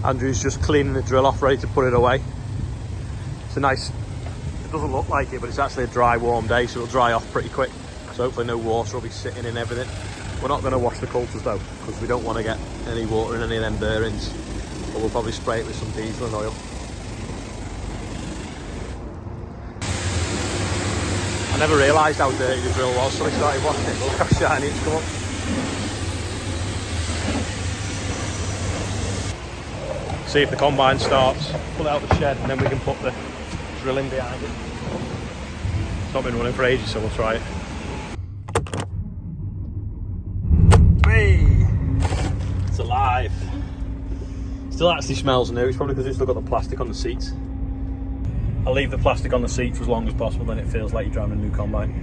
Andrew's just cleaning the drill off, ready to put it away. It's a nice, it doesn't look like it, but it's actually a dry, warm day, so it'll dry off pretty quick. So hopefully no water will be sitting in everything. We're not going to wash the coulters though, because we don't want to get any water in any of them bearings. But we'll probably spray it with some diesel and oil. I never realised how dirty the drill was, so I started washing it. Look how shiny it's come up. See if the combine starts, pull it out the shed, and then we can put the drilling behind it. It's not been running for ages, so we'll try it. Whee! It's alive. Still actually smells new. It's probably because it's still got the plastic on the seats. I'll leave the plastic on the seat for as long as possible, then it feels like you're driving a new combine.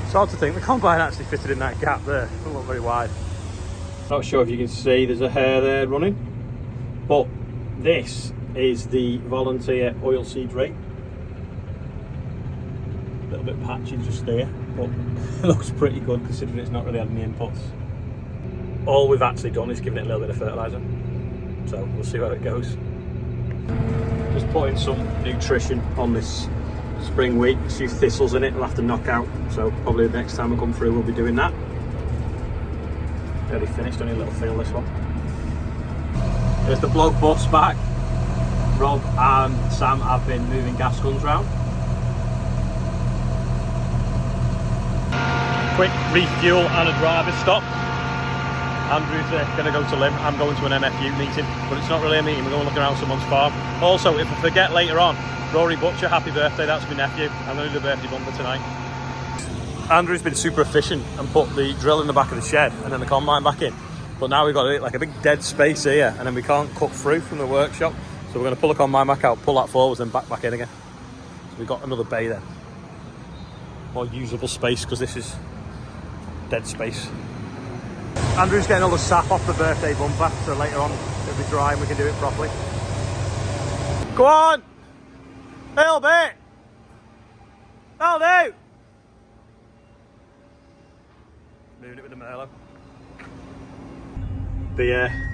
It's hard to think, the combine actually fitted in that gap there, it doesn't look very wide. Not sure if you can see, there's a hair there running, but this is the Volunteer oilseed rake. A little bit patchy just there, but it looks pretty good considering it's not really had any inputs. All we've actually done is given it a little bit of fertiliser, so we'll see how it goes. Just putting some nutrition on this spring wheat, a few thistles in it we'll have to knock out, so probably the next time we come through we'll be doing that. Nearly finished, only a little feel this one. There's the bloke bus back. Rob and Sam have been moving gas guns round. Quick refuel and a driver stop. Andrew's going to go to Lim, I'm going to an MFU meeting, but it's not really a meeting, we're going to look around someone's farm. Also, if I forget later on, Rory Butcher, happy birthday, that's my nephew. I'm going to do the birthday bumper tonight. Andrew's been super efficient and put the drill in the back of the shed and then the combine back in. But now we've got like a big dead space here and then we can't cut through from the workshop. So we're going to pull the combine back out, pull that forwards, then back in again. So we've got another bay then. More usable space because this is dead space. Andrew's getting all the sap off the birthday bumper, so later on it'll be dry and we can do it properly. Go on! A little bit! That'll do! Moving it with the Merlot.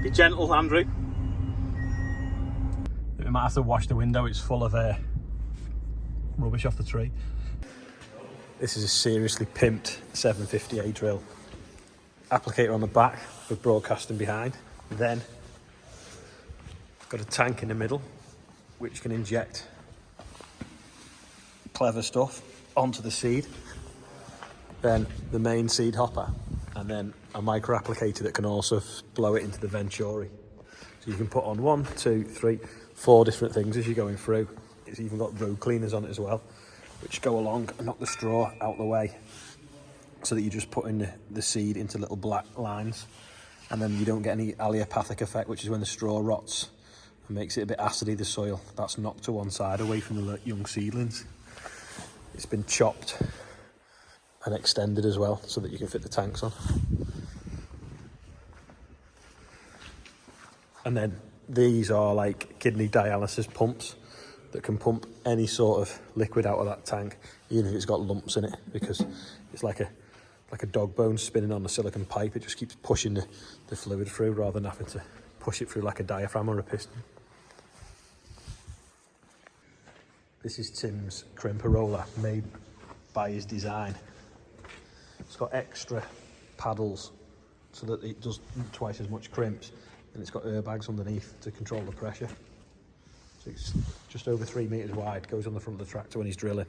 Be gentle, Andrew. We might have to wash the window, it's full of rubbish off the tree. This is a seriously pimped 750A drill. Applicator on the back with broadcasting behind. Then got a tank in the middle which can inject clever stuff onto the seed. Then the main seed hopper, and then a micro applicator that can also blow it into the venturi. So you can put on 1, 2, 3, 4 different things as you're going through. It's even got road cleaners on it as well, which go along and knock the straw out the way, so that you're just putting the seed into little black lines, and then you don't get any allelopathic effect, which is when the straw rots and makes it a bit acidy, the soil. That's knocked to one side away from the young seedlings. It's been chopped and extended as well so that you can fit the tanks on. And then these are like kidney dialysis pumps that can pump any sort of liquid out of that tank, even if it's got lumps in it, because it's like a dog bone spinning on a silicone pipe. It just keeps pushing the fluid through rather than having to push it through like a diaphragm or a piston. This is Tim's crimper roller, made by his design. It's got extra paddles so that it does twice as much crimps, and it's got airbags underneath to control the pressure. So it's just over 3 metres wide, goes on the front of the tractor when he's drilling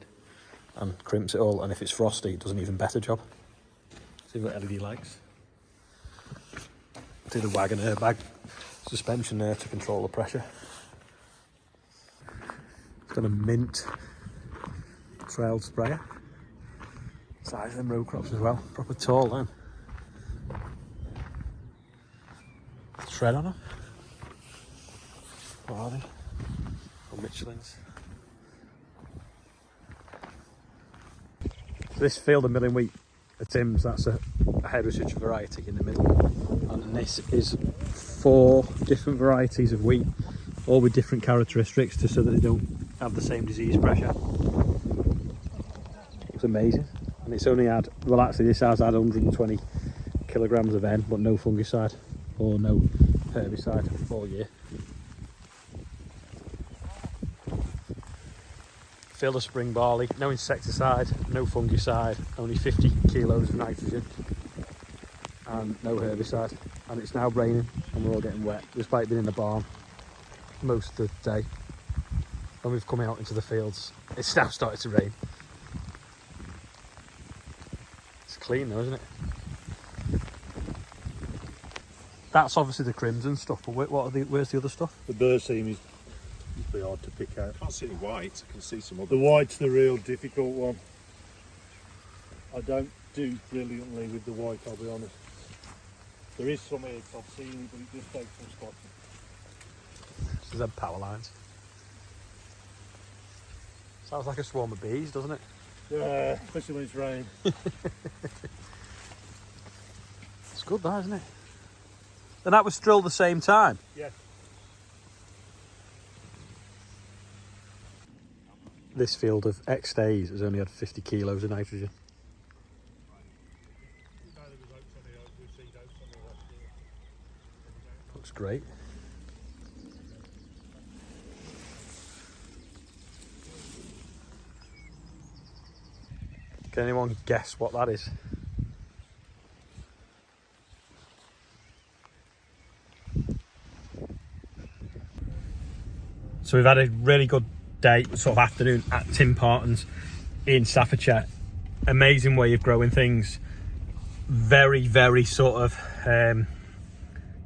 and crimps it all, and if it's frosty it does an even better job. See, we've got LED lights. See the wagon airbag suspension there to control the pressure. It's got a mint trailed sprayer. Size of them row crops as well, proper tall then. Tread on them. What are they? Oh, Michelin's. This field of milling wheat at Tim's, that's a heritage variety in the middle. And this is 4 different varieties of wheat, all with different characteristics so that they don't have the same disease pressure. It's amazing. And it's only had, well actually this has had 120 kilograms of N, but no fungicide or no herbicide all year. Field of spring barley, no insecticide, no fungicide, only 50 kilos of nitrogen and no herbicide. And it's now raining and we're all getting wet, despite being in the barn most of the day. When we've come out into the fields, it's now started to rain. It's clean though, isn't it? That's obviously the crimson stuff, but where's the other stuff? The berseem is pretty hard to pick out. I can't see any white, I can see some other. The white's the real difficult one. I don't do brilliantly with the white, I'll be honest. There is some eggs, I've seen it, but it just takes some spotting. This is them power lines. Sounds like a swarm of bees, doesn't it? Yeah, especially when it's rain. It's good that, isn't it? And that was drilled the same time? Yeah. This field of X days has only had 50 kilos of nitrogen. Looks great. Can anyone guess what that is? So we've had a really good day, sort of afternoon at Tim Parton's in Staffordshire. Amazing way of growing things. Very, very sort of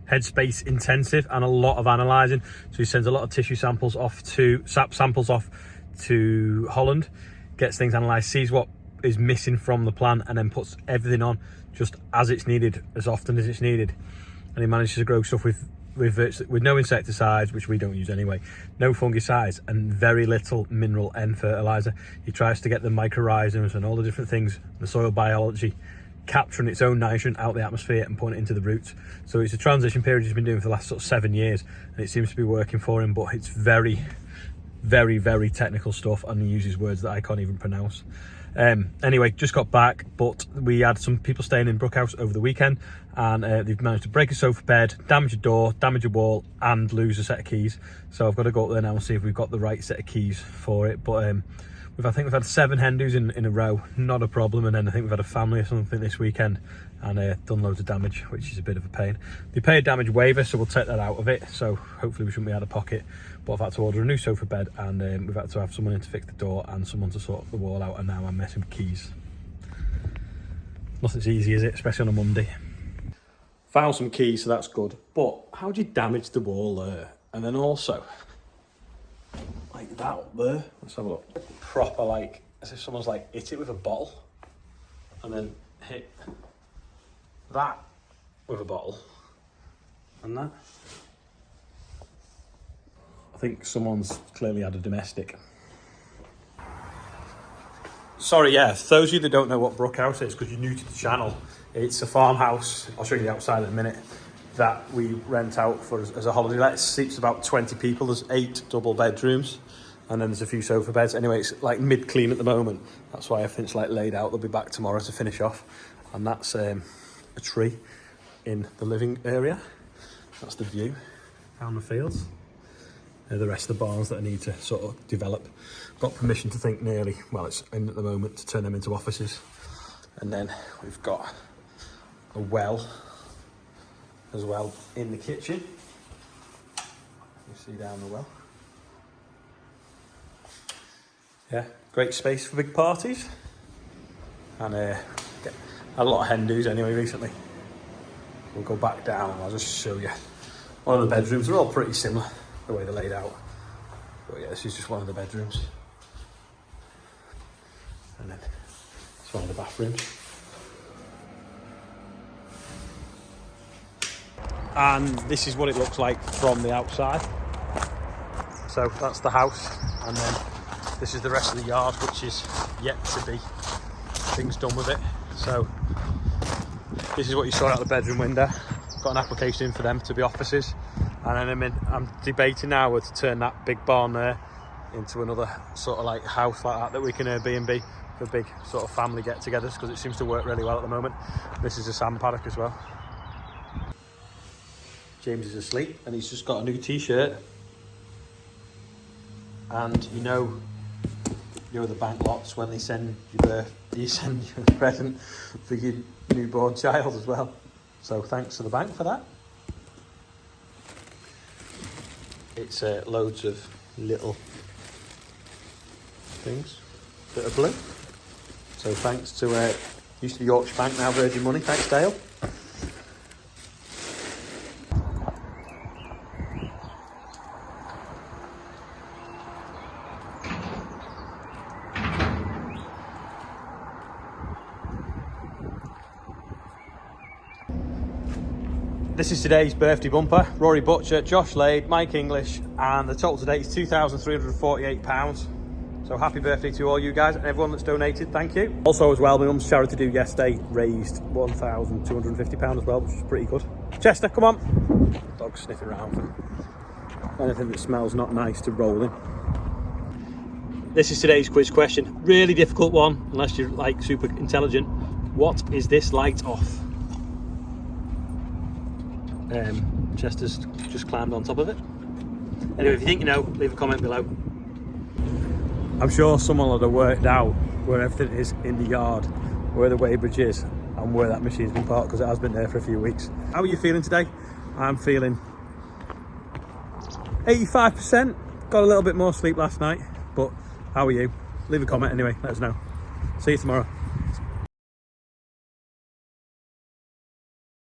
headspace intensive and a lot of analysing. So he sends a lot of tissue samples off to Holland, gets things analysed, sees what is missing from the plant, and then puts everything on just as it's needed, as often as it's needed. And he manages to grow stuff with no insecticides, which we don't use anyway, no fungicides, and very little mineral N fertilizer. He tries to get the mycorrhizals and all the different things, the soil biology, capturing its own nitrogen out of the atmosphere and putting it into the roots. So it's a transition period he's been doing for the last sort of 7 years, and it seems to be working for him, but it's very, very, very technical stuff, and he uses words that I can't even pronounce. Anyway, just got back, but we had some people staying in Brookhouse over the weekend, and they've managed to break a sofa bed, damage a door, damage a wall, and lose a set of keys. So I've got to go up there now and see if we've got the right set of keys for it. But I think we've had 7 hen doos in a row, not a problem. And then I think we've had a family or something this weekend, and done loads of damage, which is a bit of a pain. They pay a damage waiver, so we'll take that out of it. So hopefully we shouldn't be out of pocket. But I've had to order a new sofa bed, and we've had to have someone in to fix the door and someone to sort the wall out, and now I'm messing with keys. Nothing's easy, is it? Especially on a Monday. Found some keys, so that's good. But how do you damage the wall there? And then also, like that up there. Let's have a look. Proper, like, as if someone's like hit it with a bottle, and then hit that with a bottle, and that. I think someone's clearly had a domestic. Sorry, yeah, for those of you that don't know what Brookhouse is, because you're new to the channel, it's a farmhouse, I'll show you the outside in a minute, that we rent out for as a holiday let. It seats about 20 people, there's 8 double bedrooms, and then there's a few sofa beds. Anyway, it's like mid-clean at the moment, that's why everything's like laid out. They'll be back tomorrow to finish off, and that's a tree in the living area. That's the view down the fields. The rest of the barns that I need to sort of develop. Got permission to think nearly, well, it's in at the moment, to turn them into offices. And then we've got a well as well in the kitchen. You see down the well. Yeah, great space for big parties. And get a lot of hen do's anyway recently. We'll go back down, I'll just show you. One of the bedrooms are all pretty similar, the way they're laid out. But yeah, this is just one of the bedrooms. And then it's one of the bathrooms. And this is what it looks like from the outside. So that's the house, and then this is the rest of the yard, which is yet to be things done with it. So this is what you saw out the bedroom window. Got an application in for them to be offices, and then I'm debating now whether to turn that big barn there into another sort of like house like that we can Airbnb for big sort of family get-togethers, because it seems to work really well at the moment. This is a sand paddock as well. James is asleep and he's just got a new t-shirt, and you know the bank lots when they send you send you a present for your newborn child as well. So thanks to the bank for that. It's loads of little things that are blue. So thanks to used to be Yorkshire Bank, now Virgin Money. Thanks, Dale. This is today's birthday bumper. Rory Butcher, Josh Lade, Mike English, and the total today is £2,348. So happy birthday to all you guys and everyone that's donated, thank you. Also as well, my mum's charity do yesterday raised £1,250 as well, which is pretty good. Chester, come on. Dog's sniffing around for anything that smells not nice to roll in. This is today's quiz question. Really difficult one, unless you're like super intelligent. What is this light off? Chester's just climbed on top of it. Anyway, if you think you know, leave a comment below. I'm sure someone will have worked out where everything is in the yard, where the weighbridge is, and where that machine's been parked, because it has been there for a few weeks. How are you feeling today? I'm feeling 85%. Got a little bit more sleep last night, but how are you? Leave a comment anyway, let us know. See you tomorrow.